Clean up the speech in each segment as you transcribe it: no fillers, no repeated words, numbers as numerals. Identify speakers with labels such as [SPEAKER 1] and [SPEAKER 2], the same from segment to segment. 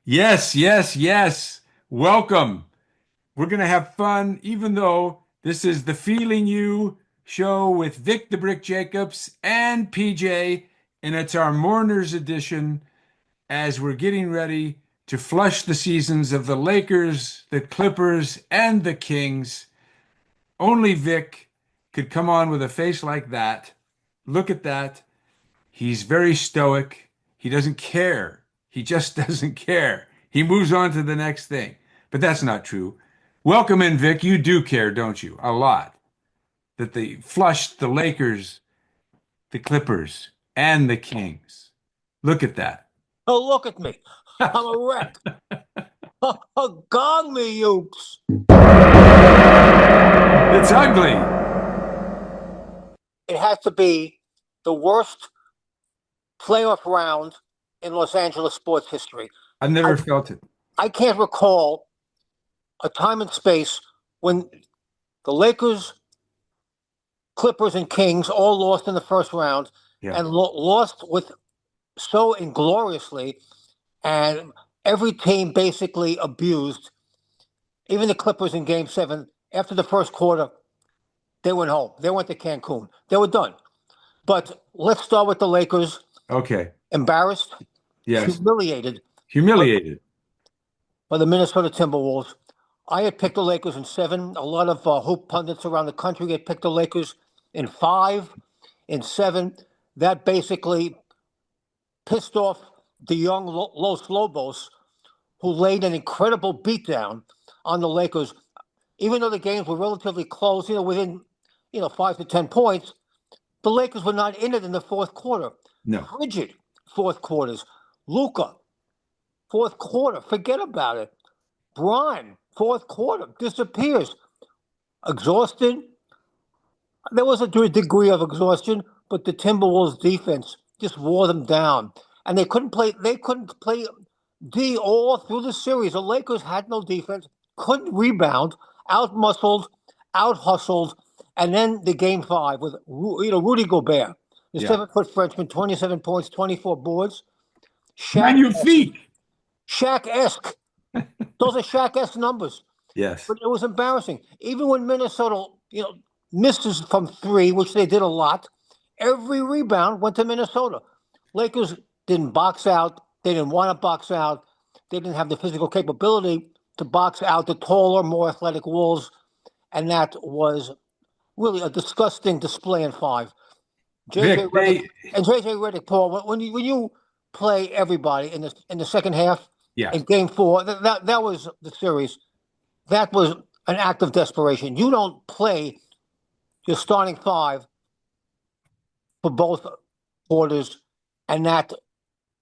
[SPEAKER 1] Yes, yes, yes. Welcome. We're going to have fun, even though this is the Feeling You show with Vic the Brick Jacobs and PJ, and it's our Mourners edition as we're getting ready to flush the seasons of the Lakers, the Clippers, and the Kings. Only Vic could come on with a face like that. Look at that. He's very stoic. He doesn't care. He just doesn't care. He moves on to the next thing. But that's not true. Welcome in, Vic. You do care, don't you? A lot. That they flushed the Lakers, the Clippers, and the Kings. Look at that.
[SPEAKER 2] Oh, look at me. I'm a wreck. Gong me, Ukes.
[SPEAKER 1] It's ugly.
[SPEAKER 2] It has to be the worst playoff round in Los Angeles sports history.
[SPEAKER 1] I've never felt it.
[SPEAKER 2] I can't recall a time and space when the Lakers, Clippers, and Kings all lost in the first round
[SPEAKER 1] Yeah.
[SPEAKER 2] and lost with so ingloriously, and every team basically abused. Even the Clippers in Game 7, after the first quarter, they went home. They went to Cancun. They were done. But let's start with the Lakers.
[SPEAKER 1] Okay.
[SPEAKER 2] Embarrassed,
[SPEAKER 1] Yes.
[SPEAKER 2] humiliated
[SPEAKER 1] Humiliated.
[SPEAKER 2] by the Minnesota Timberwolves. I had picked the Lakers in 7. A lot of hoop pundits around the country had picked the Lakers in 5, in 7. That basically pissed off the young Los Lobos, who laid an incredible beatdown on the Lakers. Even though the games were relatively close, within 5 to 10 points, the Lakers were not in it in the fourth quarter.
[SPEAKER 1] No.
[SPEAKER 2] Frigid fourth quarters. Luka, fourth quarter, forget about it. Brian, fourth quarter, disappears. Exhausted. There was a degree of exhaustion, but the Timberwolves defense just wore them down. And they couldn't play D all through the series. The Lakers had no defense, couldn't rebound, out-muscled, out-hustled, and then the Game 5 with Rudy Gobert, the
[SPEAKER 1] Yeah.
[SPEAKER 2] 7-foot Frenchman, 27 points, 24 boards.
[SPEAKER 1] Magnifique.
[SPEAKER 2] Shaq-esque. Those are Shaq-esque numbers.
[SPEAKER 1] Yes.
[SPEAKER 2] But it was embarrassing. Even when Minnesota, misses from 3, which they did a lot, every rebound went to Minnesota. Lakers didn't box out. They didn't want to box out. They didn't have the physical capability to box out the taller, more athletic Wolves. And that was really a disgusting display in 5.
[SPEAKER 1] Vic,
[SPEAKER 2] JJ Redick, Paul, when you play everybody in the second half,
[SPEAKER 1] yeah.
[SPEAKER 2] in Game 4, that was the series. That was an act of desperation. You don't play your starting 5 for both quarters, and that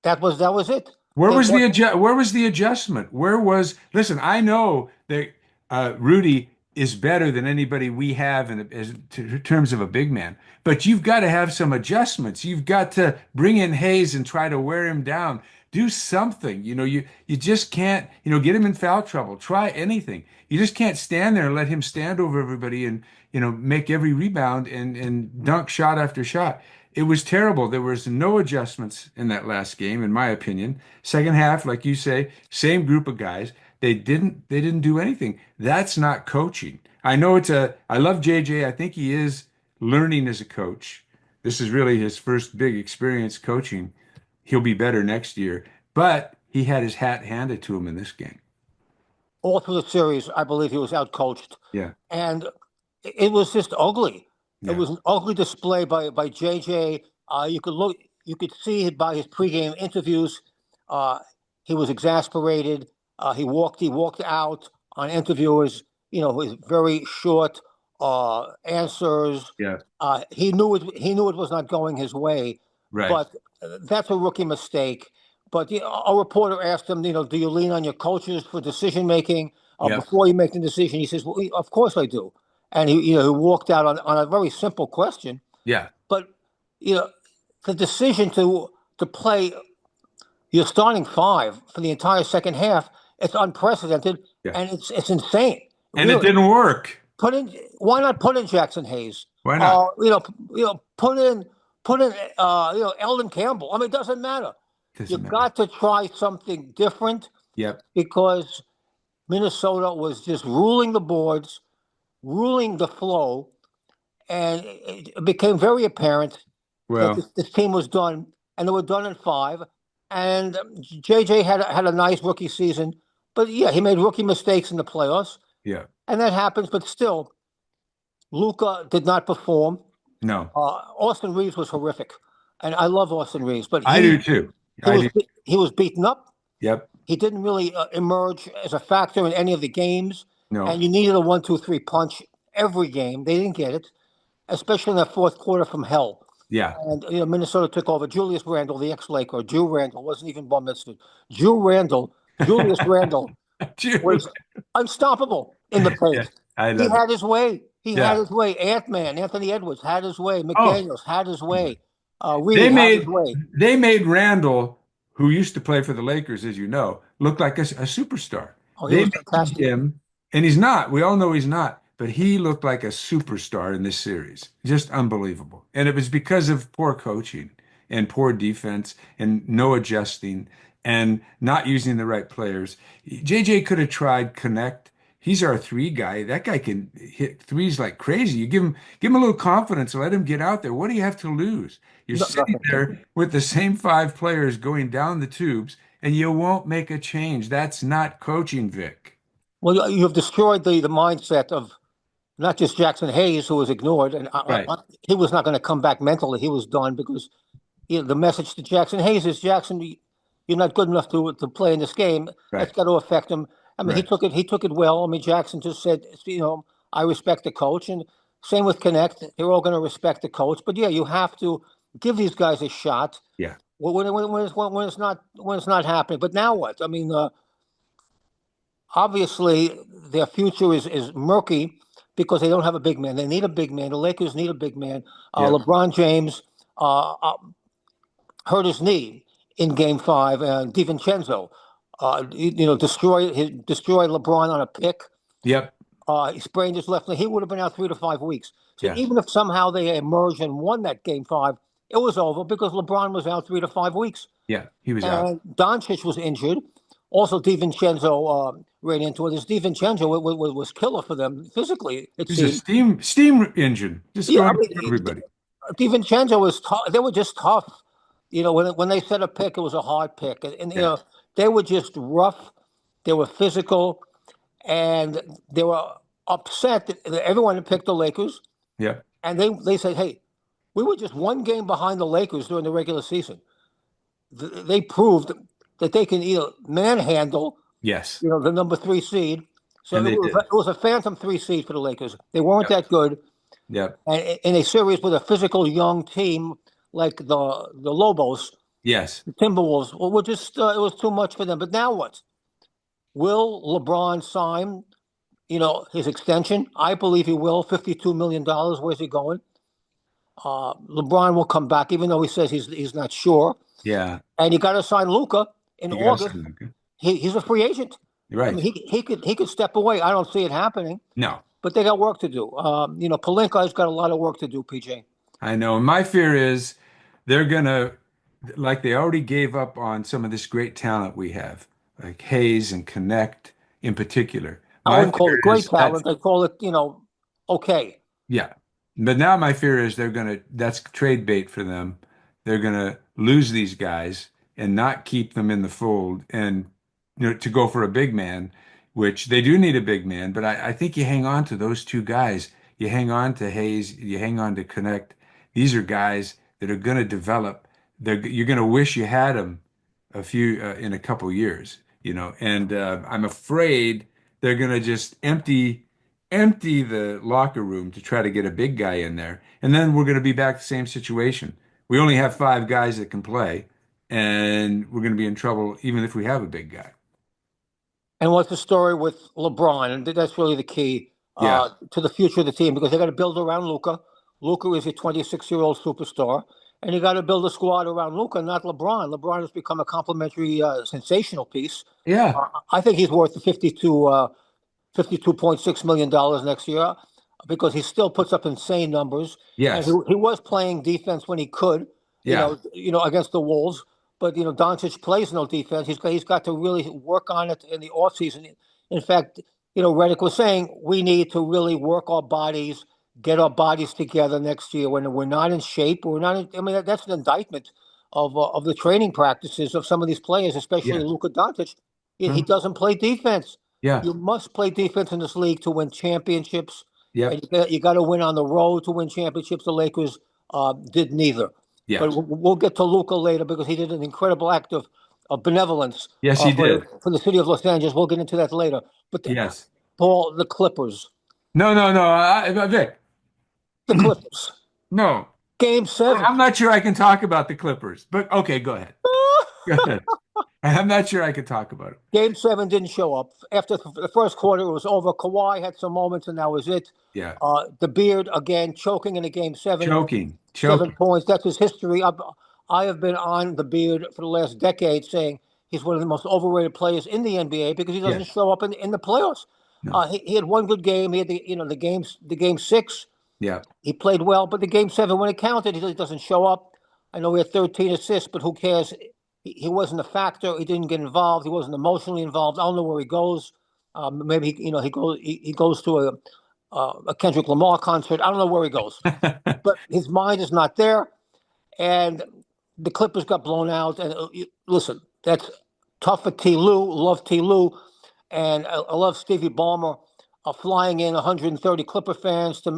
[SPEAKER 2] was it.
[SPEAKER 1] Where was the adjustment? Listen, I know that Rudy is better than anybody we have in terms of a big man, but you've got to have some adjustments. You've got to bring in Hayes and try to wear him down. Do something. You just can't, get him in foul trouble. Try anything. You just can't stand there and let him stand over everybody and, make every rebound and dunk shot after shot. It was terrible. There was no adjustments in that last game, in my opinion. Second half, like you say, same group of guys. They didn't do anything. That's not coaching. I love JJ. I think he is learning as a coach. This is really his first big experience coaching. He'll be better next year, but he had his hat handed to him in this game.
[SPEAKER 2] All through the series, I believe he was outcoached.
[SPEAKER 1] Yeah.
[SPEAKER 2] And it was just ugly.
[SPEAKER 1] Yeah.
[SPEAKER 2] It was an ugly display by JJ. You could see it by his pregame interviews. He was exasperated. He walked out on interviewers, with very short answers.
[SPEAKER 1] Yeah.
[SPEAKER 2] He knew it was not going his way.
[SPEAKER 1] Right.
[SPEAKER 2] But that's a rookie mistake. But a reporter asked him, do you lean on your coaches for decision making before you make the decision? He says, well, of course I do. And he walked out on a very simple question.
[SPEAKER 1] Yeah.
[SPEAKER 2] But the decision to play your starting 5 for the entire second half, it's unprecedented, and it's insane.
[SPEAKER 1] And really. It didn't work.
[SPEAKER 2] Why not put in Jackson Hayes?
[SPEAKER 1] Why not?
[SPEAKER 2] Put in Eldon Campbell. I mean, it doesn't matter. You've got to try something different.
[SPEAKER 1] Yep.
[SPEAKER 2] because Minnesota was just ruling the boards, ruling the flow, and it became very apparent that
[SPEAKER 1] Well,
[SPEAKER 2] this team was done, and they were done in five. And JJ had a nice rookie season, but yeah, he made rookie mistakes in the playoffs,
[SPEAKER 1] yeah.
[SPEAKER 2] and that happens. But still, Luka did not perform.
[SPEAKER 1] No,
[SPEAKER 2] Austin Reeves was horrific, and I love Austin Reeves, but
[SPEAKER 1] I do too.
[SPEAKER 2] he
[SPEAKER 1] I
[SPEAKER 2] was
[SPEAKER 1] do.
[SPEAKER 2] he was beaten up.
[SPEAKER 1] Yep.
[SPEAKER 2] He didn't really emerge as a factor in any of the games,
[SPEAKER 1] No.
[SPEAKER 2] and you needed a 1-2-3 punch every game. They didn't get it, especially in that fourth quarter from hell.
[SPEAKER 1] Yeah.
[SPEAKER 2] And Minnesota took over. Julius Randle, the ex-Laker, Jew Randle wasn't even bar mitzvah. Jew Randle, Julius Randle
[SPEAKER 1] Dude.
[SPEAKER 2] was unstoppable in the
[SPEAKER 1] Yeah.
[SPEAKER 2] paint.
[SPEAKER 1] I
[SPEAKER 2] He
[SPEAKER 1] love it.
[SPEAKER 2] had his way. He had
[SPEAKER 1] Yeah.
[SPEAKER 2] his way. Ant-Man, Anthony Edwards had his way.
[SPEAKER 1] Oh,
[SPEAKER 2] McDaniels had his
[SPEAKER 1] come on.
[SPEAKER 2] way.
[SPEAKER 1] They
[SPEAKER 2] Reed had his
[SPEAKER 1] made
[SPEAKER 2] way.
[SPEAKER 1] they made Randall, who used to play for the Lakers, as you know, look like a superstar.
[SPEAKER 2] Oh, he
[SPEAKER 1] They
[SPEAKER 2] was
[SPEAKER 1] made
[SPEAKER 2] fantastic.
[SPEAKER 1] him, and he's not. We all know he's not, but he looked like a superstar in this series. Just unbelievable. And it was because of poor coaching and poor defense and no adjusting and not using the right players. JJ could have tried connect. He's our three guy. That guy can hit threes like crazy. You give him a little confidence, let him get out there. What do you have to lose? You're
[SPEAKER 2] No,
[SPEAKER 1] sitting
[SPEAKER 2] nothing.
[SPEAKER 1] there with the same five players going down the tubes, and you won't make a change. That's not coaching, Vic.
[SPEAKER 2] Well, you have destroyed the mindset of not just Jackson Hayes, who was ignored, and
[SPEAKER 1] Right,
[SPEAKER 2] he was not going to come back mentally. He was done because the message to Jackson Hayes is Jackson, you're not good enough to play in this game. That's
[SPEAKER 1] right,
[SPEAKER 2] got to affect him. I mean,
[SPEAKER 1] right.
[SPEAKER 2] he took it well. I mean, Jackson just said, I respect the coach, and same with Connect. They're all going to respect the coach. But yeah, you have to give these guys a shot
[SPEAKER 1] Yeah,
[SPEAKER 2] when it's not happening. But now what? I mean, obviously their future is murky because they don't have a big man. They need a big man. The Lakers need a big man.
[SPEAKER 1] yep,
[SPEAKER 2] LeBron James hurt his knee in Game Five, and DiVincenzo, destroy LeBron on a pick.
[SPEAKER 1] yep,
[SPEAKER 2] He sprained his left knee. He would have been out 3 to 5 weeks. So
[SPEAKER 1] yeah,
[SPEAKER 2] even if somehow they emerged and won that Game Five, it was over because LeBron was out 3 to 5 weeks,
[SPEAKER 1] yeah. He was out.
[SPEAKER 2] and Doncic was injured. Also, DiVincenzo ran into it. This DiVincenzo was killer for them physically, it
[SPEAKER 1] He was a
[SPEAKER 2] seemed.
[SPEAKER 1] steam engine, just
[SPEAKER 2] Yeah, I
[SPEAKER 1] going through
[SPEAKER 2] mean,
[SPEAKER 1] everybody.
[SPEAKER 2] DiVincenzo was tough. They were just tough. When they set a pick, it was a hard pick, and
[SPEAKER 1] Yeah,
[SPEAKER 2] they were just rough. They were physical, and they were upset that everyone had picked the Lakers,
[SPEAKER 1] yep,
[SPEAKER 2] and they said, "Hey, we were just one game behind the Lakers during the regular season." They proved that they can either manhandle,
[SPEAKER 1] yes,
[SPEAKER 2] the number three seed. So
[SPEAKER 1] and they did.
[SPEAKER 2] it was a phantom three seed for the Lakers. They weren't
[SPEAKER 1] Yep,
[SPEAKER 2] that good,
[SPEAKER 1] yep,
[SPEAKER 2] and in a series with a physical young team like the Lobos,
[SPEAKER 1] yes,
[SPEAKER 2] the Timberwolves, well, were just it was too much for them. But now what? Will LeBron sign, his extension? I believe he will. $52 million. Where's he going? LeBron will come back, even though he says he's not sure.
[SPEAKER 1] yeah.
[SPEAKER 2] And you got to sign Luka in
[SPEAKER 1] You got to
[SPEAKER 2] August.
[SPEAKER 1] sign Luka.
[SPEAKER 2] He's a free agent.
[SPEAKER 1] You're
[SPEAKER 2] I
[SPEAKER 1] right.
[SPEAKER 2] mean, he could step away. I don't see it happening,
[SPEAKER 1] No,
[SPEAKER 2] but they got work to do. Palinka's got a lot of work to do. PJ.
[SPEAKER 1] I know. And my fear is they're gonna, like they already gave up on some of this great talent we have, like Hayes and Connect in particular.
[SPEAKER 2] I
[SPEAKER 1] My
[SPEAKER 2] wouldn't call it
[SPEAKER 1] fear
[SPEAKER 2] great
[SPEAKER 1] is that's
[SPEAKER 2] talent. I call it, okay.
[SPEAKER 1] yeah. But now my fear is that's trade bait for them. They're gonna lose these guys and not keep them in the fold and to go for a big man, which they do need a big man, but I think you hang on to those two guys. You hang on to Hayes, you hang on to Connect. These are guys that are gonna develop. You're gonna wish you had them in a couple years, and I'm afraid they're gonna just empty the locker room to try to get a big guy in there. And then we're going to be back to the same situation. We only have five guys that can play, and we're going to be in trouble even if we have a big guy.
[SPEAKER 2] And what's the story with LeBron? And that's really the key
[SPEAKER 1] Yeah.
[SPEAKER 2] to the future of the team because they got to build around Luka. Luka is a 26-year-old superstar, and you got to build a squad around Luka, not LeBron. LeBron has become a complimentary, sensational piece.
[SPEAKER 1] Yeah.
[SPEAKER 2] I think he's worth the $52.6 million next year because he still puts up insane numbers. And
[SPEAKER 1] Yes.
[SPEAKER 2] he was playing defense when he could,
[SPEAKER 1] Yeah.
[SPEAKER 2] against the Wolves. but Doncic plays no defense. He's got to really work on it in the offseason. In fact, Redick was saying we need to really work our bodies, get our bodies together next year when we're not in shape. We're not. I mean, that's an indictment of the training practices of some of these players, especially
[SPEAKER 1] Yeah.
[SPEAKER 2] Luka Doncic. He
[SPEAKER 1] Mhm.
[SPEAKER 2] doesn't play defense.
[SPEAKER 1] Yeah.
[SPEAKER 2] You must play defense in this league to win championships,
[SPEAKER 1] Yep.
[SPEAKER 2] and you got to win on the road to win championships. The Lakers did neither.
[SPEAKER 1] Yeah.
[SPEAKER 2] But we'll get to Luka later because he did an incredible act of benevolence
[SPEAKER 1] Yes, he
[SPEAKER 2] for
[SPEAKER 1] did.
[SPEAKER 2] the city of Los Angeles. We'll get into that later. But
[SPEAKER 1] Yes.
[SPEAKER 2] Paul, the Clippers,
[SPEAKER 1] No, no, no. Vic,
[SPEAKER 2] the Clippers,
[SPEAKER 1] no.
[SPEAKER 2] Game 7.
[SPEAKER 1] I'm not sure I can talk about the Clippers, but okay, go ahead. Go ahead. I'm not sure I can talk about it.
[SPEAKER 2] Game 7 didn't show up. After the first quarter, it was over. Kawhi had some moments, and that was it.
[SPEAKER 1] Yeah.
[SPEAKER 2] The Beard, again, choking in the Game 7.
[SPEAKER 1] Choking.
[SPEAKER 2] 7
[SPEAKER 1] Choking.
[SPEAKER 2] points. That's his history. I have been on the Beard for the last decade saying he's one of the most overrated players in the NBA because he doesn't
[SPEAKER 1] Yes.
[SPEAKER 2] show up in the playoffs.
[SPEAKER 1] No.
[SPEAKER 2] He had one good game. He had the game 6.
[SPEAKER 1] Yeah.
[SPEAKER 2] He played well, but the Game 7, when it counted, he doesn't show up. I know he had 13 assists, but who cares? He wasn't a factor. He didn't get involved. He wasn't emotionally involved. I don't know where he goes. Maybe he goes to a Kendrick Lamar concert. I don't know where he goes, but his mind is not there. And the Clippers got blown out. And listen, that's tough for T. Lue. Love T. Lue, and I love Stevie Ballmer flying in 130 Clipper fans to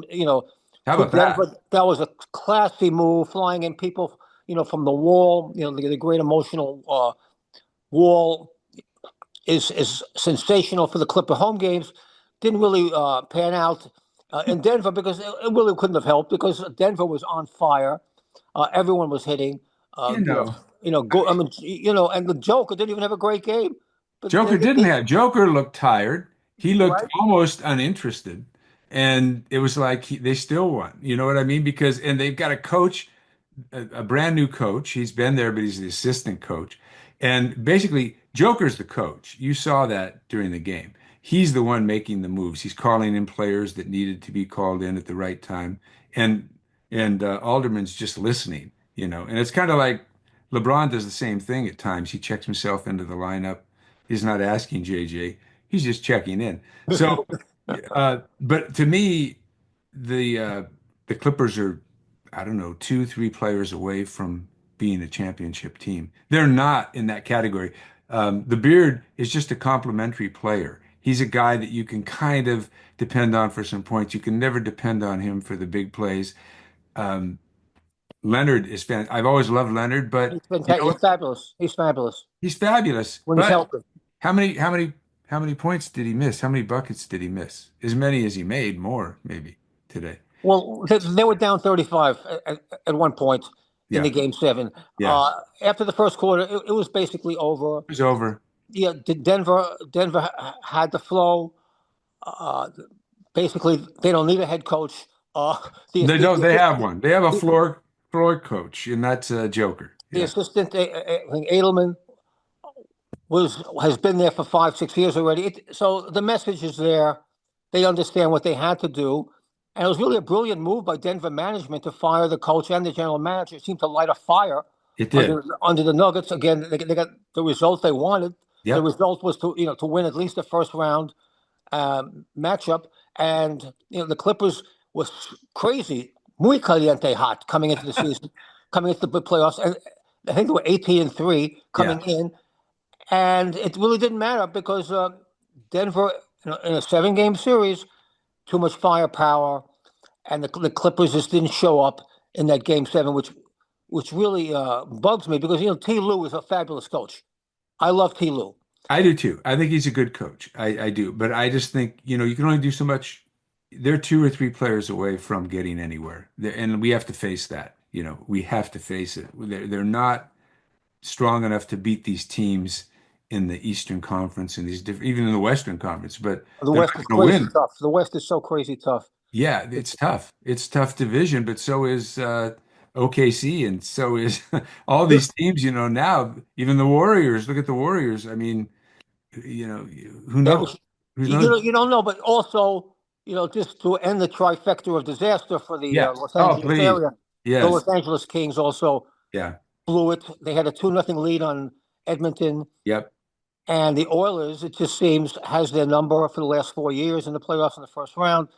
[SPEAKER 1] How
[SPEAKER 2] to
[SPEAKER 1] about that?
[SPEAKER 2] Denver. That was a classy move, flying in people from the wall. The great emotional wall is sensational for the Clipper home games. Didn't really pan out in Denver because it really couldn't have helped because Denver was on fire. Everyone was hitting.
[SPEAKER 1] You know,
[SPEAKER 2] Go. I mean, and the Joker didn't even have a great game. But
[SPEAKER 1] Joker didn't have. Joker looked tired. He looked
[SPEAKER 2] right,
[SPEAKER 1] almost uninterested. And it was like they still won. You know what I mean? And they've got a coach, a brand new coach. He's been there, but he's the assistant coach. And basically, Joker's the coach. You saw that during the game. He's the one making the moves. He's calling in players that needed to be called in at the right time. And Alderman's just listening, And it's kind of like LeBron does the same thing at times. He checks himself into the lineup. He's not asking JJ. He's just checking in. So, but to me, the Clippers are, I don't know, two, three players away from being a championship team. They're not in that category. The Beard is just a complimentary player. He's a guy that you can kind of depend on for some points. You can never depend on him for the big plays. Um, Leonard is fan. I've always loved Leonard, but you know
[SPEAKER 2] he's
[SPEAKER 1] what?
[SPEAKER 2] fabulous. He's fabulous
[SPEAKER 1] He's fabulous.
[SPEAKER 2] when he's
[SPEAKER 1] But
[SPEAKER 2] healthy.
[SPEAKER 1] how many points did he miss? How many buckets did he miss? As many as he made, more maybe today.
[SPEAKER 2] Well, they were down 35 at one point in
[SPEAKER 1] Yeah,
[SPEAKER 2] the Game 7.
[SPEAKER 1] yeah.
[SPEAKER 2] After the first quarter, it was basically over.
[SPEAKER 1] It was over.
[SPEAKER 2] Yeah, Denver had the flow. Uh, Basically, they don't need a head coach. The,
[SPEAKER 1] They
[SPEAKER 2] the,
[SPEAKER 1] don't. They have
[SPEAKER 2] the,
[SPEAKER 1] one. They have a
[SPEAKER 2] the,
[SPEAKER 1] floor coach, and that's Joker.
[SPEAKER 2] the
[SPEAKER 1] Yeah,
[SPEAKER 2] assistant, I think Edelman, has been there for 5, 6 years already. So the message is there. They understand what they had to do. And it was really a brilliant move by Denver management to fire the coach and the general manager. It seemed to light a fire
[SPEAKER 1] it did.
[SPEAKER 2] under the Nuggets. Again, they got the result they wanted. The
[SPEAKER 1] Yep.
[SPEAKER 2] result was to win at least the first round matchup. And the Clippers was crazy, muy caliente hot coming into the season, coming into the playoffs. And I think they were 18-3
[SPEAKER 1] Yeah.
[SPEAKER 2] coming in. And it really didn't matter because Denver, in a 7-game series, too much firepower, and the Clippers just didn't show up in that Game 7, which really bugs me because T. Lue is a fabulous coach. I love T. Lue.
[SPEAKER 1] I do too. I think he's a good coach. I do, but I just think you can only do so much. They're two or three players away from getting anywhere, and we have to face that. We have to face it. They're not strong enough to beat these teams in the Eastern Conference and these different, even in the Western Conference, but
[SPEAKER 2] The
[SPEAKER 1] they're
[SPEAKER 2] West
[SPEAKER 1] not
[SPEAKER 2] is
[SPEAKER 1] going to
[SPEAKER 2] crazy
[SPEAKER 1] win.
[SPEAKER 2] tough. The West is so crazy tough.
[SPEAKER 1] Yeah, it's tough. It's tough division, but so is OKC, and so is all these teams. Now even the Warriors. Look at the Warriors. I mean, who
[SPEAKER 2] Yeah,
[SPEAKER 1] knows?
[SPEAKER 2] but
[SPEAKER 1] Who knows?
[SPEAKER 2] you don't know, but also, just to end the trifecta of disaster for the
[SPEAKER 1] Yeah.
[SPEAKER 2] Los
[SPEAKER 1] Oh,
[SPEAKER 2] Angeles
[SPEAKER 1] please.
[SPEAKER 2] area, the
[SPEAKER 1] Yes.
[SPEAKER 2] Los Angeles Kings also
[SPEAKER 1] Yeah.
[SPEAKER 2] blew it. They had a 2-0 lead on Edmonton.
[SPEAKER 1] Yep.
[SPEAKER 2] And the Oilers, it just seems, has their number for the last 4 years in the playoffs in the first round.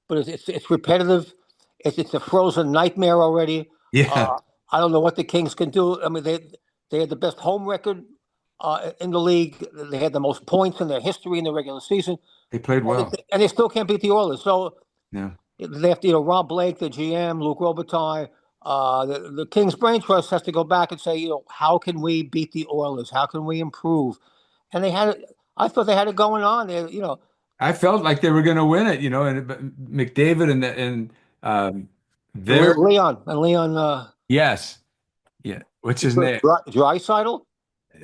[SPEAKER 2] But it's repetitive. It's a frozen nightmare already.
[SPEAKER 1] Yeah.
[SPEAKER 2] Uh, I don't know what the Kings can do. I mean, they had the best home record in the league. They had the most points in their history in the regular season,
[SPEAKER 1] They played well.
[SPEAKER 2] and they still can't beat the Oilers. So
[SPEAKER 1] Yeah.
[SPEAKER 2] they have to, Rob Blake, the GM, Luke Robitaille, the Kings Brain Trust has to go back and say, how can we beat the Oilers? How can we improve? And I thought they had it going on.
[SPEAKER 1] I felt like they were going to win it, and McDavid and their
[SPEAKER 2] Leon,
[SPEAKER 1] yes. Yeah. What's his name?
[SPEAKER 2] Draisaitl.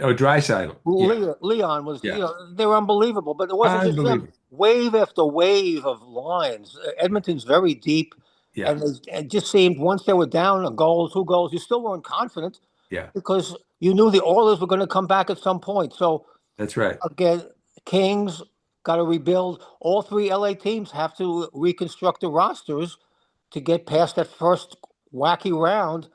[SPEAKER 1] Oh, Draisaitl. Yeah.
[SPEAKER 2] Leon was,
[SPEAKER 1] Yeah.
[SPEAKER 2] they were unbelievable, but it wasn't just them.
[SPEAKER 1] Unbelievable.
[SPEAKER 2] Wave after wave of lines. Edmonton's very deep,
[SPEAKER 1] Yeah.
[SPEAKER 2] and it just seemed once they were down a goal, 2 goals, you still weren't confident
[SPEAKER 1] Yeah.
[SPEAKER 2] because you knew the Oilers were going to come back at some point. So
[SPEAKER 1] That's right.
[SPEAKER 2] again, Kings got to rebuild. All 3 LA teams have to reconstruct the rosters to get past that first wacky round.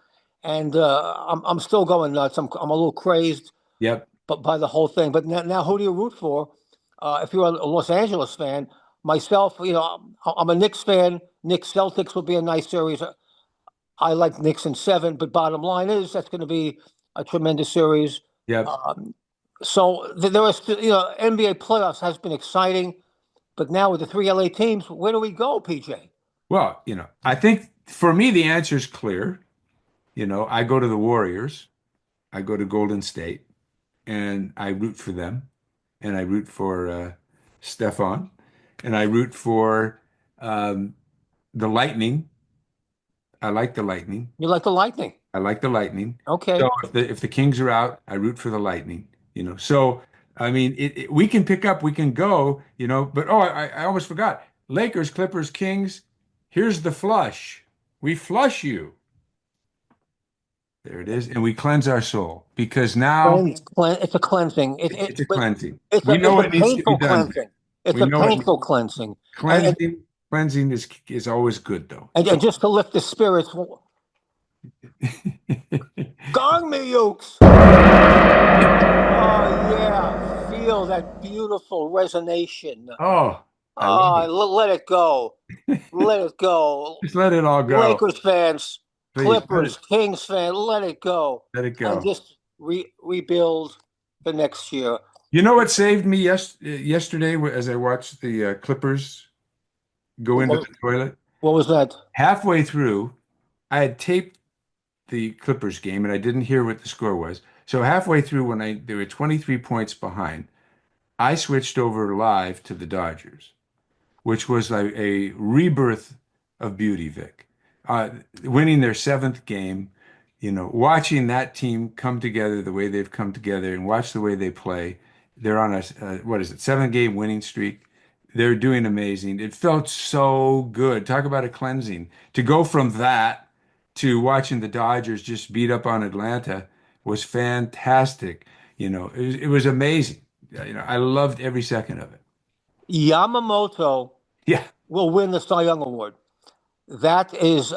[SPEAKER 2] And I'm still going nuts. I'm a little crazed
[SPEAKER 1] Yep.
[SPEAKER 2] but by the whole thing. But now who do you root for? If you're a Los Angeles fan, myself, I'm a Knicks fan. Knicks Celtics will be a nice series. I like Knicks in 7, but bottom line is that's going to be a tremendous series.
[SPEAKER 1] Yep.
[SPEAKER 2] So there was, NBA playoffs has been exciting, but now with the 3 LA teams, where do we go, PJ?
[SPEAKER 1] Well, I think for me the answer is clear. I go to the Warriors, I go to Golden State, and I root for them, and I root for Stefan, and I root for the Lightning. I like the Lightning.
[SPEAKER 2] You like the Lightning?
[SPEAKER 1] I like the Lightning.
[SPEAKER 2] Okay.
[SPEAKER 1] So if the Kings are out, I root for the Lightning. So I mean, we can pick up, we can go. But I almost forgot. Lakers, Clippers, Kings. Here's the flush. We flush you. There it is, and we cleanse our soul because now
[SPEAKER 2] It's a cleansing.
[SPEAKER 1] it's a cleansing.
[SPEAKER 2] It's
[SPEAKER 1] We know
[SPEAKER 2] a
[SPEAKER 1] what needs to be
[SPEAKER 2] painful
[SPEAKER 1] done.
[SPEAKER 2] cleansing. It's
[SPEAKER 1] We
[SPEAKER 2] a
[SPEAKER 1] know it.
[SPEAKER 2] painful cleansing. And,
[SPEAKER 1] Cleansing is always good, though.
[SPEAKER 2] and just to lift the spirits, gong me, Ukes. Oh yeah, feel that beautiful resonation.
[SPEAKER 1] Oh, I love it.
[SPEAKER 2] Let it go. Let it go.
[SPEAKER 1] Just let it all go.
[SPEAKER 2] Lakers fans,
[SPEAKER 1] Please,
[SPEAKER 2] Clippers, Kings fans, let it go.
[SPEAKER 1] let it go.
[SPEAKER 2] And just rebuild the next year.
[SPEAKER 1] You know what saved me yesterday as I watched the Clippers go into the toilet?
[SPEAKER 2] What was that?
[SPEAKER 1] Halfway through, I had taped the Clippers game and I didn't hear what the score was. So halfway through, when they were 23 points behind, I switched over live to the Dodgers, which was a rebirth of beauty, Vic. Winning their 7th game, watching that team come together the way they've come together and watch the way they play. They're on a, what is it, 7-game winning streak. They're doing amazing. It felt so good. Talk about a cleansing. To go from that to watching the Dodgers just beat up on Atlanta was fantastic. It was amazing. I loved every second of it.
[SPEAKER 2] Yamamoto
[SPEAKER 1] Yeah.
[SPEAKER 2] will win the Cy Young Award. That is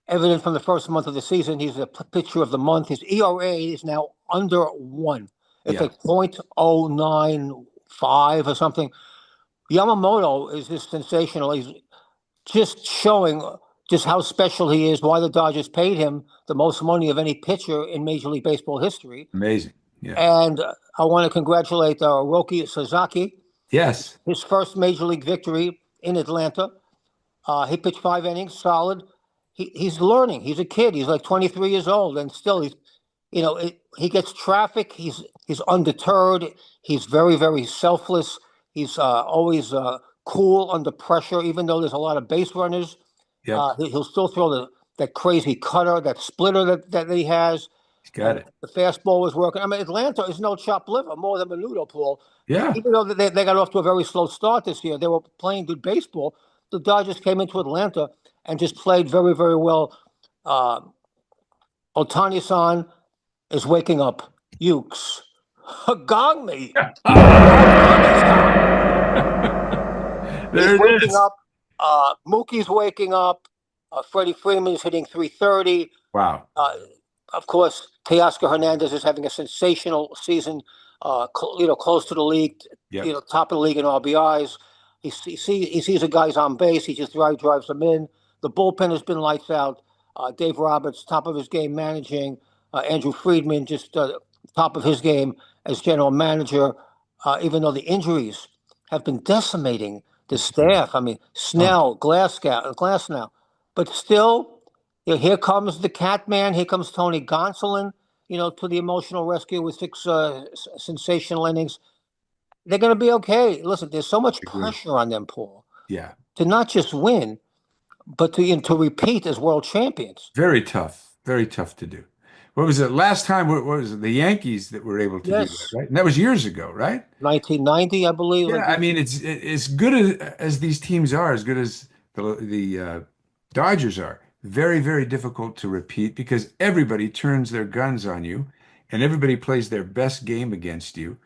[SPEAKER 2] evident from the first month of the season. He's a pitcher of the month. His ERA is now under 1. It's like 0.095 or something. Yamamoto is just sensational. He's just showing just how special he is, why the Dodgers paid him the most money of any pitcher in Major League Baseball history.
[SPEAKER 1] Amazing. Yeah.
[SPEAKER 2] And I want to congratulate Roki Sasaki.
[SPEAKER 1] Yes.
[SPEAKER 2] His first Major League victory in Atlanta. He pitched 5 innings, solid. He's learning. He's a kid. He's like 23 years old, and still he gets traffic. He's undeterred. He's very, very selfless. He's always cool under pressure, even though there's a lot of base runners.
[SPEAKER 1] Yep.
[SPEAKER 2] He'll still throw that crazy cutter, that splitter that he has.
[SPEAKER 1] He's got it.
[SPEAKER 2] The fastball was working. I mean, Atlanta is no chopped liver, more than Menudo, Paul.
[SPEAKER 1] Yeah.
[SPEAKER 2] Even though they got off to a very slow start this year, they were playing good baseball. The Dodgers came into Atlanta and just played very, very well. Otani-san is waking up. Ukes. Gong me. He's waking up. Mookie's waking up. Freddie Freeman's hitting 330.
[SPEAKER 1] Wow.
[SPEAKER 2] of course, Teoscar Hernandez is having a sensational season. Close to the league.
[SPEAKER 1] Yep.
[SPEAKER 2] Top of the league in RBIs. He sees the guys on base. He just drives them in. The bullpen has been lights out. Dave Roberts, top of his game managing. Andrew Friedman, just top of his game as general manager. Even though the injuries have been decimating the staff. I mean, Snell, Glasnow. But still, here comes the Cat Man. Here comes Tony Gonsolin, to the emotional rescue with 6 sensational innings. They're going to be okay. Listen, there's so much pressure on them, Paul,
[SPEAKER 1] Yeah.
[SPEAKER 2] to not just win, but to repeat as world champions.
[SPEAKER 1] Very tough. Very tough to do. What was it last time? What was it? The Yankees that were able to do that,
[SPEAKER 2] Yes,
[SPEAKER 1] right? And that was years ago, right?
[SPEAKER 2] 1990, I believe.
[SPEAKER 1] Yeah, I mean, it's as good as these teams are, as good as the Dodgers are. Very, very difficult to repeat because everybody turns their guns on you, and everybody plays their best game against you,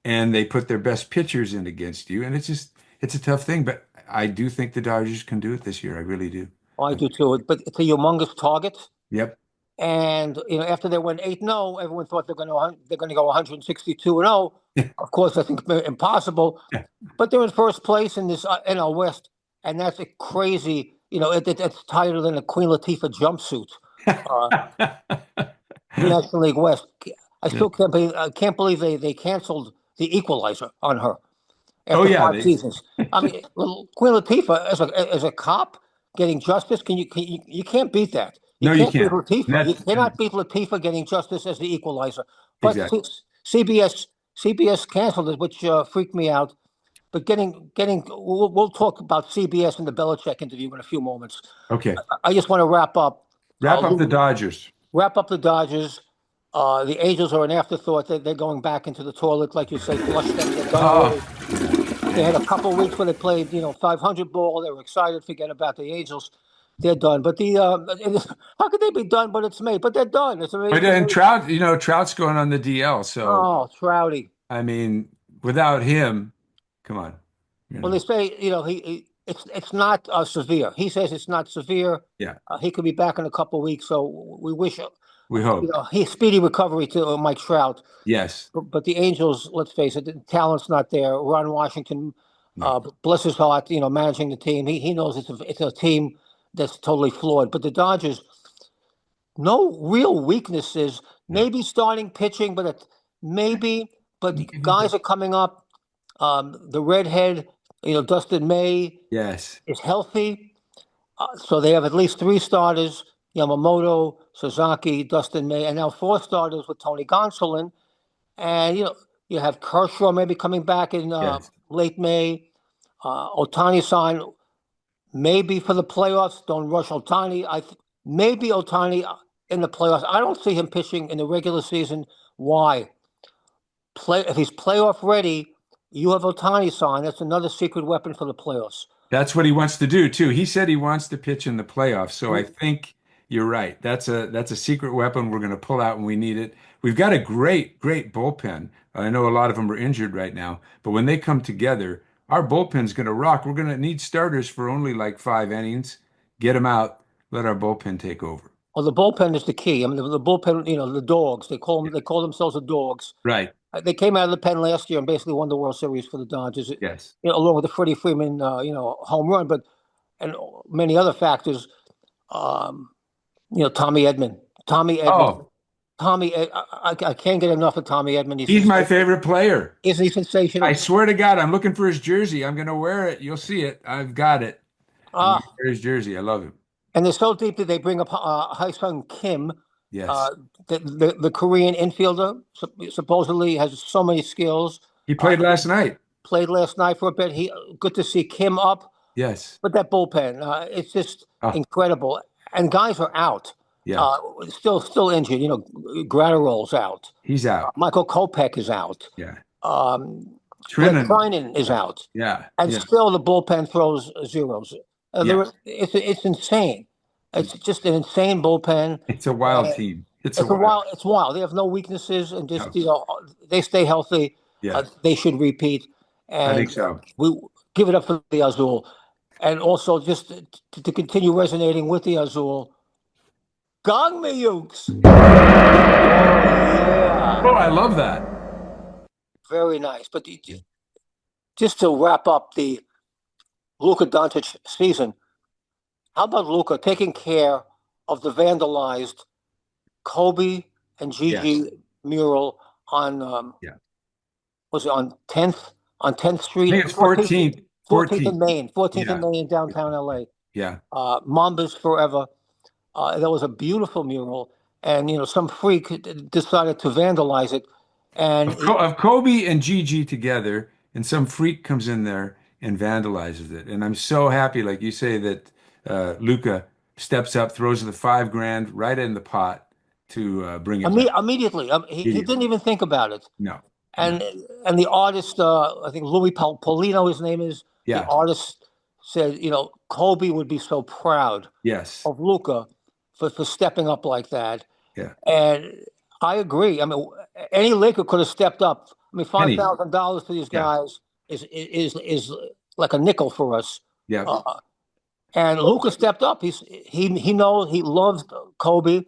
[SPEAKER 1] and they put their best pitchers in against you, and it's a tough thing. But I do think the Dodgers can do it this year. I really do.
[SPEAKER 2] I do too. But it's a humongous target.
[SPEAKER 1] Yep.
[SPEAKER 2] And after they went 8-0, everyone thought they're going to go 162-0. Of course, I think impossible. But they're in first place in this NL West, and that's a crazy. It's tighter than a Queen Latifah jumpsuit. National League West. I still can't believe they canceled the Equalizer on her after 5 seasons. I mean, Queen Latifah as a cop getting justice. You can't beat that.
[SPEAKER 1] No, you can't.
[SPEAKER 2] Beat Latifah. You cannot beat Latifah getting justice as the Equalizer. But
[SPEAKER 1] Exactly.
[SPEAKER 2] CBS canceled it, which freaked me out. But we'll talk about CBS and the Belichick interview in a few moments.
[SPEAKER 1] Okay.
[SPEAKER 2] I just want to wrap up.
[SPEAKER 1] Wrap up the Dodgers.
[SPEAKER 2] Wrap up the Dodgers. The Angels are an afterthought. They're going back into the toilet, like you say, flush them. They're done away. They had a couple of weeks where they played, 500 ball. They were excited. Forget about the Angels. They're done. But how could they be done? But it's May. But they're done. It's amazing.
[SPEAKER 1] And Trout, Trout's going on the DL. So
[SPEAKER 2] Trouty.
[SPEAKER 1] I mean, without him, come on.
[SPEAKER 2] Well, they say it's not severe. He says it's not severe.
[SPEAKER 1] Yeah.
[SPEAKER 2] He could be back in a couple of weeks. So we wish.
[SPEAKER 1] We hope.
[SPEAKER 2] Speedy recovery to Mike Trout.
[SPEAKER 1] Yes.
[SPEAKER 2] But the Angels, let's face it, the talent's not there. Ron Washington, bless his heart, managing the team. He knows it's a team that's totally flawed. But the Dodgers, no real weaknesses. Maybe starting pitching, but guys are coming up. The redhead, Dustin May,
[SPEAKER 1] yes,
[SPEAKER 2] is healthy. So they have at least 3 starters. Yamamoto, Sasaki, Dustin May, and now 4 starters with Tony Gonsolin. And, you have Kershaw maybe coming back in late May. Ohtani-san, maybe for the playoffs. Don't rush Ohtani. Maybe Ohtani in the playoffs. I don't see him pitching in the regular season. Why? If he's playoff ready, you have Ohtani-san. That's another secret weapon for the playoffs.
[SPEAKER 1] That's what he wants to do, too. He said he wants to pitch in the playoffs. So I think you're right. That's a secret weapon we're going to pull out when we need it. We've got a great bullpen. I know a lot of them are injured right now, but when they come together, our bullpen's going to rock. We're going to need starters for only like 5 innings. Get them out. Let our bullpen take over.
[SPEAKER 2] Well, the bullpen is the key. I mean, the bullpen. The dogs. They call themselves the dogs.
[SPEAKER 1] Right.
[SPEAKER 2] They came out of the pen last year and basically won the World Series for the Dodgers.
[SPEAKER 1] Yes.
[SPEAKER 2] Along with the Freddie Freeman, home run, and many other factors. Tommy Edman.
[SPEAKER 1] Oh.
[SPEAKER 2] I can't get enough of Tommy Edman.
[SPEAKER 1] He's my favorite player.
[SPEAKER 2] Isn't he sensational?
[SPEAKER 1] I swear to God, I'm looking for his jersey. I'm going to wear it. You'll see it. I've got it. Wear his jersey. I love him.
[SPEAKER 2] And they're so deep that they bring up Hudson Kim.
[SPEAKER 1] Yes.
[SPEAKER 2] The Korean infielder supposedly has so many skills.
[SPEAKER 1] He played last night.
[SPEAKER 2] Played last night for a bit. Good to see Kim up.
[SPEAKER 1] Yes.
[SPEAKER 2] But that bullpen, it's just incredible. And guys are out.
[SPEAKER 1] Yeah.
[SPEAKER 2] Still injured. Gratterol's out.
[SPEAKER 1] He's out.
[SPEAKER 2] Michael Kopech is out.
[SPEAKER 1] Yeah.
[SPEAKER 2] Trinan is out.
[SPEAKER 1] Yeah.
[SPEAKER 2] And still the bullpen throws zeros. It's insane. It's just an insane bullpen.
[SPEAKER 1] It's a wild team.
[SPEAKER 2] It's wild. They have no weaknesses, and just they stay healthy.
[SPEAKER 1] Yeah.
[SPEAKER 2] They should repeat. And
[SPEAKER 1] I think so.
[SPEAKER 2] We give it up for the Azul, and also just to continue resonating with the Azul. Gong me, Ukes. Oh yeah,
[SPEAKER 1] Oh, I love that.
[SPEAKER 2] very nice. But just to wrap up the Luka Doncic season, how about Luka taking care of the vandalized Kobe and
[SPEAKER 1] Yes.
[SPEAKER 2] Gigi mural on
[SPEAKER 1] Yeah.
[SPEAKER 2] was it on 10th
[SPEAKER 1] I
[SPEAKER 2] Street,
[SPEAKER 1] think it's
[SPEAKER 2] 14th,
[SPEAKER 1] 14th.
[SPEAKER 2] 14th and
[SPEAKER 1] 14th.
[SPEAKER 2] Main, 14th and
[SPEAKER 1] Yeah.
[SPEAKER 2] Main in downtown LA.
[SPEAKER 1] Yeah.
[SPEAKER 2] Mambas Forever. That was a beautiful mural, and some freak decided to vandalize it, and
[SPEAKER 1] Of Kobe and Gigi together, and some freak comes in there and vandalizes it. And I'm so happy, like you say, that Luka steps up, throws the 5 grand right in the pot to bring it back
[SPEAKER 2] immediately he
[SPEAKER 1] immediately.
[SPEAKER 2] didn't even think about it.
[SPEAKER 1] No, no.
[SPEAKER 2] And the artist, I think Louis Polino, his name is, the
[SPEAKER 1] Yeah.
[SPEAKER 2] artist said, Kobe would be so proud
[SPEAKER 1] Yes.
[SPEAKER 2] of Luca for stepping up like that.
[SPEAKER 1] Yeah.
[SPEAKER 2] And I agree. I mean, any Laker could have stepped up. I mean, five
[SPEAKER 1] Penny.
[SPEAKER 2] thousand dollars for these
[SPEAKER 1] Yeah.
[SPEAKER 2] guys is like a nickel for us.
[SPEAKER 1] Yeah.
[SPEAKER 2] Uh, and Luca stepped up. He knows he loves Kobe,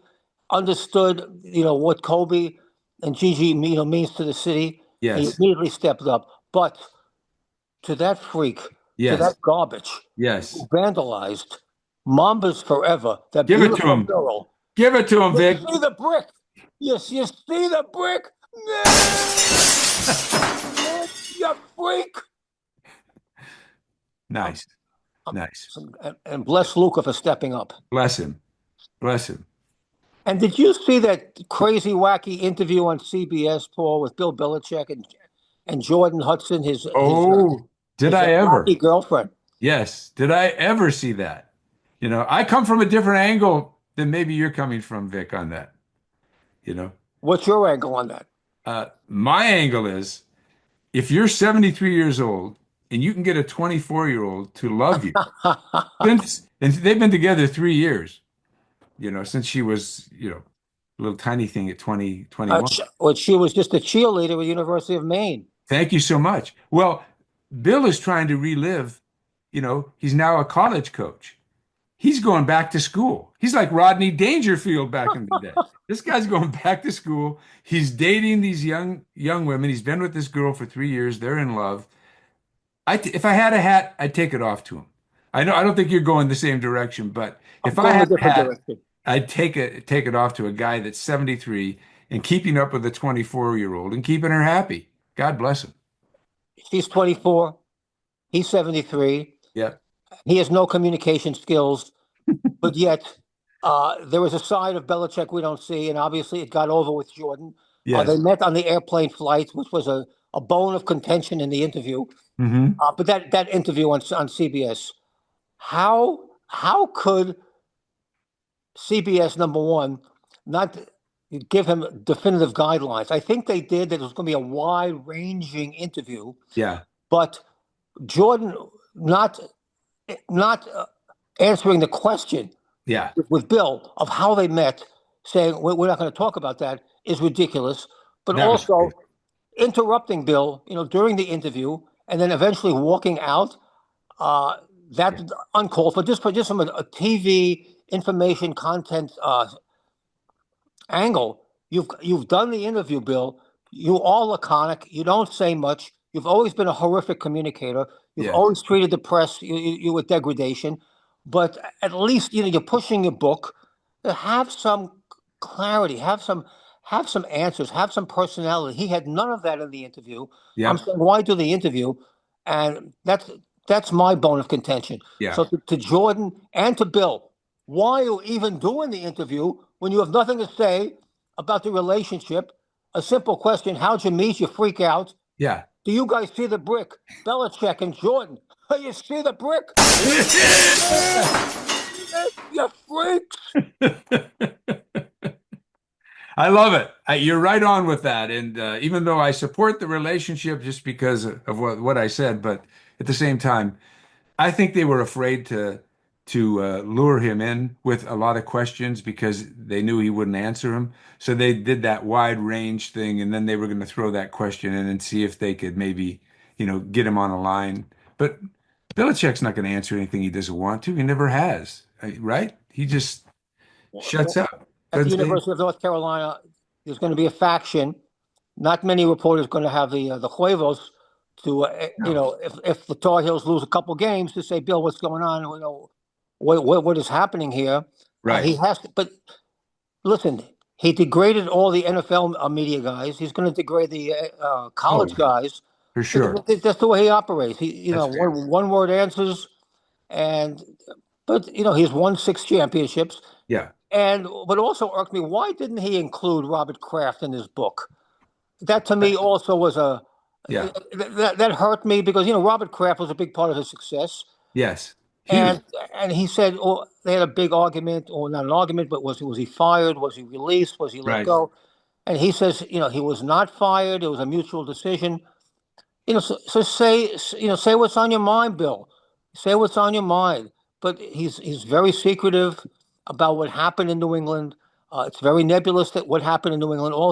[SPEAKER 2] understood what Kobe and Gigi means to the city. He
[SPEAKER 1] Yes.
[SPEAKER 2] immediately stepped up. But to that freak, to
[SPEAKER 1] Yes.
[SPEAKER 2] that garbage
[SPEAKER 1] Yes.
[SPEAKER 2] who vandalized Mambas Forever, that
[SPEAKER 1] Give it to
[SPEAKER 2] beautiful
[SPEAKER 1] him.
[SPEAKER 2] mural.
[SPEAKER 1] Give it to him,
[SPEAKER 2] You
[SPEAKER 1] Vic.
[SPEAKER 2] see the brick? Yes, you see the brick? No! You freak! Um,
[SPEAKER 1] Nice. Nice.
[SPEAKER 2] and bless Luca for stepping up.
[SPEAKER 1] Bless him. Bless him.
[SPEAKER 2] And did you see that crazy, wacky interview on CBS, Paul, with Bill Belichick and Jordan Hudson,
[SPEAKER 1] Oh, did
[SPEAKER 2] his
[SPEAKER 1] I ever?
[SPEAKER 2] wacky girlfriend?
[SPEAKER 1] Yes. Did I ever see that? I come from a different angle than maybe you're coming from, Vic, on that. You know,
[SPEAKER 2] What's your angle on that?
[SPEAKER 1] my angle is if you're 73 years old and you can get a 24-year-old to love you, and they've been together 3 years, since she was, a little tiny thing at 20, 21.
[SPEAKER 2] She was just a cheerleader at University of Maine.
[SPEAKER 1] Thank you so much. Well, Bill is trying to relive, he's now a college coach. He's going back to school. He's like Rodney Dangerfield back in the day. This guy's going back to school. He's dating these young women. He's been with this girl for 3 years. They're in love. If I had a hat, I'd take it off to him. I don't think you're going the same direction, but
[SPEAKER 2] I'm
[SPEAKER 1] if I
[SPEAKER 2] going a
[SPEAKER 1] had a
[SPEAKER 2] different
[SPEAKER 1] hat,
[SPEAKER 2] direction.
[SPEAKER 1] I'd take it off to a guy that's 73 and keeping up with a 24-year-old and keeping her happy. God bless him.
[SPEAKER 2] She's 24. He's 73.
[SPEAKER 1] Yeah.
[SPEAKER 2] He has no communication skills, but yet there was a side of Belichick we don't see, and obviously it got over with Jordan. They
[SPEAKER 1] Yes.
[SPEAKER 2] met on the airplane flight, which was a bone of contention in the interview.
[SPEAKER 1] Hmm.
[SPEAKER 2] But that interview on CBS, how could CBS number one not give him definitive guidelines? I think they did that it was going to be a wide-ranging interview,
[SPEAKER 1] Yeah.
[SPEAKER 2] but Jordan not answering the question
[SPEAKER 1] Yeah.
[SPEAKER 2] with Bill of how they met, saying we're not going to talk about that, is ridiculous. But
[SPEAKER 1] That was
[SPEAKER 2] also
[SPEAKER 1] crazy.
[SPEAKER 2] interrupting Bill, during the interview, and then eventually walking out. Uh,
[SPEAKER 1] Yeah.
[SPEAKER 2] that's uncalled for. Just from a TV information content angle. You've done the interview, Bill. You are laconic. You don't say much. You've always been a horrific communicator. You've
[SPEAKER 1] Yes.
[SPEAKER 2] always treated the press you with degradation. But at least you're pushing your book. Have some clarity. Have some answers. Have some personality. He had none of that in the interview. I'm
[SPEAKER 1] Yep.
[SPEAKER 2] saying, why do the interview? And that's my bone of contention.
[SPEAKER 1] Yeah.
[SPEAKER 2] So to Jordan and to Bill, why are you even doing the interview when you have nothing to say about the relationship? A simple question: how'd you meet? You freak out.
[SPEAKER 1] Yeah.
[SPEAKER 2] Do you guys see the brick? Belichick and Jordan. You see the brick? You freaks.
[SPEAKER 1] I love it. You're right on with that. And even though I support the relationship just because of what I said, but at the same time, I think they were afraid to lure him in with a lot of questions because they knew he wouldn't answer them. So they did that wide range thing, and then they were going to throw that question in and see if they could maybe, get him on a line. But Belichick's not going to answer anything he doesn't want to. He never has, right? He just shuts up.
[SPEAKER 2] at the
[SPEAKER 1] Doesn't say.
[SPEAKER 2] University of North Carolina, there's going to be a faction. Not many reporters going to have the huevos to,
[SPEAKER 1] No.
[SPEAKER 2] if the Tar Heels lose a couple games, to say, Bill, what's going on? What is happening here?
[SPEAKER 1] Right.
[SPEAKER 2] He has to, but listen, he degraded all the NFL media guys. He's going to degrade the
[SPEAKER 1] Oh,
[SPEAKER 2] college
[SPEAKER 1] yeah,
[SPEAKER 2] guys.
[SPEAKER 1] for sure.
[SPEAKER 2] That's the way he operates.
[SPEAKER 1] That's fair.
[SPEAKER 2] One word answers, and but he's won 6 championships.
[SPEAKER 1] Yeah.
[SPEAKER 2] And what also irked me, why didn't he include Robert Kraft in his book? That to me also was
[SPEAKER 1] Yeah.
[SPEAKER 2] that hurt me because Robert Kraft was a big part of his success.
[SPEAKER 1] Yes. Huge.
[SPEAKER 2] And he said, oh, they had a big argument, or not an argument, but was he fired? Was he released? Was he let
[SPEAKER 1] Right.
[SPEAKER 2] go? And he says, he was not fired. It was a mutual decision. So say what's on your mind, Bill. Say what's on your mind. But he's very secretive about what happened in New England. It's very nebulous that what happened in New England. All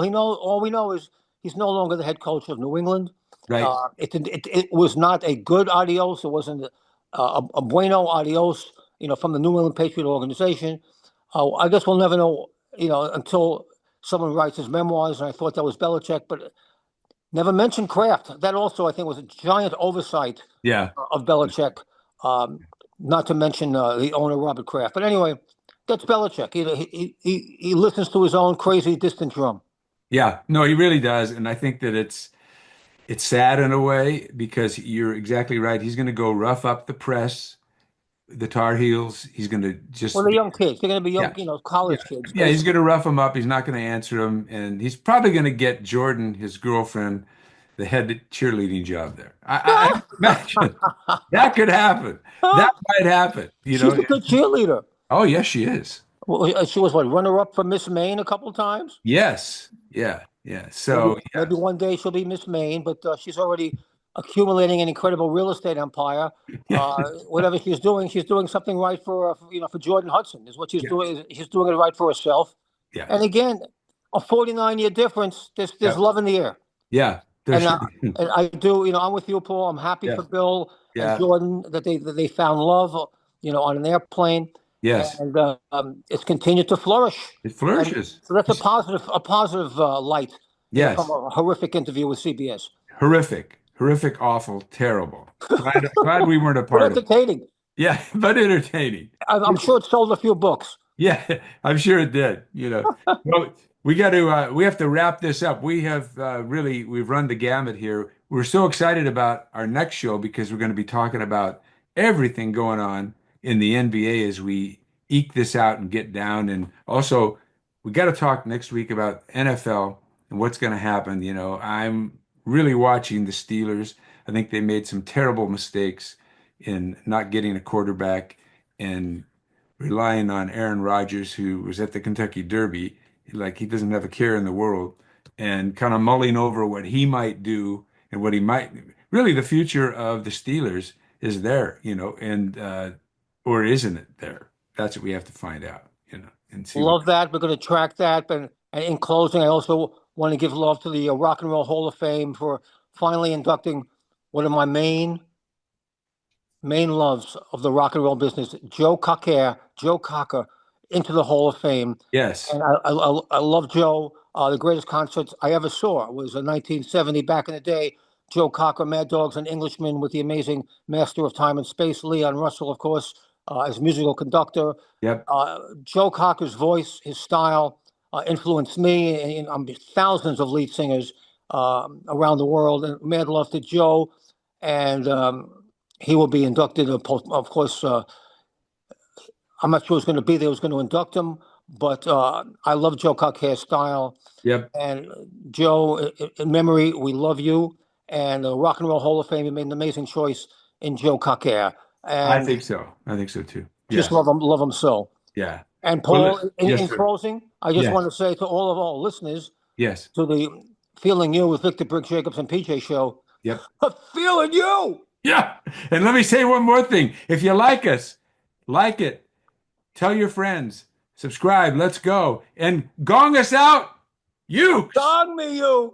[SPEAKER 2] we know is he's no longer the head coach of New England.
[SPEAKER 1] Right.
[SPEAKER 2] It was not a good adios. It wasn't a bueno adios. From the New England Patriot organization. I guess we'll never know. Until someone writes his memoirs. And I thought that was Belichick, but never mentioned Kraft. That also, I think, was a giant oversight
[SPEAKER 1] Yeah.
[SPEAKER 2] of Belichick. Um, Not to mention the owner, Robert Kraft. But anyway, that's Belichick. He listens to his own crazy distant drum.
[SPEAKER 1] Yeah. No, he really does. And I think that it's sad in a way because you're exactly right. He's going to go rough up the press, the Tar Heels. He's going to
[SPEAKER 2] Well,
[SPEAKER 1] just
[SPEAKER 2] the
[SPEAKER 1] be,
[SPEAKER 2] young kids, they're going to be young,
[SPEAKER 1] yeah. Yeah.
[SPEAKER 2] college kids,
[SPEAKER 1] Yeah, he's
[SPEAKER 2] basically.
[SPEAKER 1] going to rough them up. He's not going to answer them. And he's probably going to get Jordan, his girlfriend, the head cheerleading job there. I imagine that could happen. That might happen,
[SPEAKER 2] She's a good cheerleader.
[SPEAKER 1] Oh, yes, she is.
[SPEAKER 2] Well, she was what, runner up for Miss Maine a couple times.
[SPEAKER 1] Yes. Yeah. Yeah.
[SPEAKER 2] Maybe
[SPEAKER 1] So,
[SPEAKER 2] maybe one day she'll be Miss Maine, but she's already accumulating an incredible real estate empire.
[SPEAKER 1] yeah.
[SPEAKER 2] Whatever she's doing something right for Jordan Hudson is what she's
[SPEAKER 1] Yeah.
[SPEAKER 2] doing. She's doing it right for herself.
[SPEAKER 1] Yeah.
[SPEAKER 2] And again, a 49-year difference. There's
[SPEAKER 1] Yeah.
[SPEAKER 2] love in the air.
[SPEAKER 1] Yeah.
[SPEAKER 2] And,
[SPEAKER 1] There's,
[SPEAKER 2] and I do, I'm with you, Paul. I'm happy
[SPEAKER 1] yeah.
[SPEAKER 2] for Bill and
[SPEAKER 1] Yeah.
[SPEAKER 2] Jordan that they found love, on an airplane,
[SPEAKER 1] Yes.
[SPEAKER 2] and it's continued to flourish.
[SPEAKER 1] It
[SPEAKER 2] And
[SPEAKER 1] flourishes.
[SPEAKER 2] so that's a positive light, from
[SPEAKER 1] Yes.
[SPEAKER 2] a horrific interview with CBS.
[SPEAKER 1] Horrific. Horrific, awful, terrible. Glad we weren't a
[SPEAKER 2] But
[SPEAKER 1] part of it.
[SPEAKER 2] entertaining.
[SPEAKER 1] Yeah, but entertaining.
[SPEAKER 2] I'm sure it sold a few books.
[SPEAKER 1] Yeah, I'm sure it did. Well, we have to wrap this up. We have we've run the gamut here. We're so excited about our next show because we're going to be talking about everything going on in the NBA as we eke this out and get down. And also, we got to talk next week about NFL and what's going to happen. I'm really watching the Steelers. I think they made some terrible mistakes in not getting a quarterback and relying on Aaron Rodgers, who was at the Kentucky Derby, like he doesn't have a care in the world, and kind of mulling over what he might do and what he might really the future of the Steelers is there, and or isn't it there? That's what we have to find out, and see what.
[SPEAKER 2] Love that. We're going to track that. And in closing, I also want to give love to the Rock and Roll Hall of Fame for finally inducting one of my main loves of the rock and roll business, Joe Cocker, into the Hall of Fame.
[SPEAKER 1] Yes.
[SPEAKER 2] And I love Joe. The greatest concerts I ever saw was in 1970, back in the day. Joe Cocker, Mad Dogs and Englishmen, with the amazing Master of Time and Space, Leon Russell, of course, as musical conductor.
[SPEAKER 1] Yep.
[SPEAKER 2] Joe Cocker's voice, his style, influenced me and thousands of lead singers around the world. And mad love to Joe. And he will be inducted, of course. I'm not sure who's going to be there, who's going to induct him, but I love Joe Cocker's style.
[SPEAKER 1] Yep.
[SPEAKER 2] And Joe, in memory, we love you. And the Rock and Roll Hall of Fame, you made an amazing choice in Joe Cocker.
[SPEAKER 1] I
[SPEAKER 2] And
[SPEAKER 1] think so. I think so too.
[SPEAKER 2] just
[SPEAKER 1] Yes.
[SPEAKER 2] love him so.
[SPEAKER 1] Yeah.
[SPEAKER 2] And
[SPEAKER 1] Well,
[SPEAKER 2] Paul,
[SPEAKER 1] yes,
[SPEAKER 2] in
[SPEAKER 1] sir.
[SPEAKER 2] closing, I just
[SPEAKER 1] Yes.
[SPEAKER 2] want to say to all of our listeners,
[SPEAKER 1] Yes.
[SPEAKER 2] to the Feeling You with Victor Brick Jacobs and PJ show,
[SPEAKER 1] Yep.
[SPEAKER 2] feeling you.
[SPEAKER 1] Yeah. And let me say one more thing. If you like us, like it, tell your friends, subscribe, let's go, and gong us out. You.
[SPEAKER 2] Dong me, you.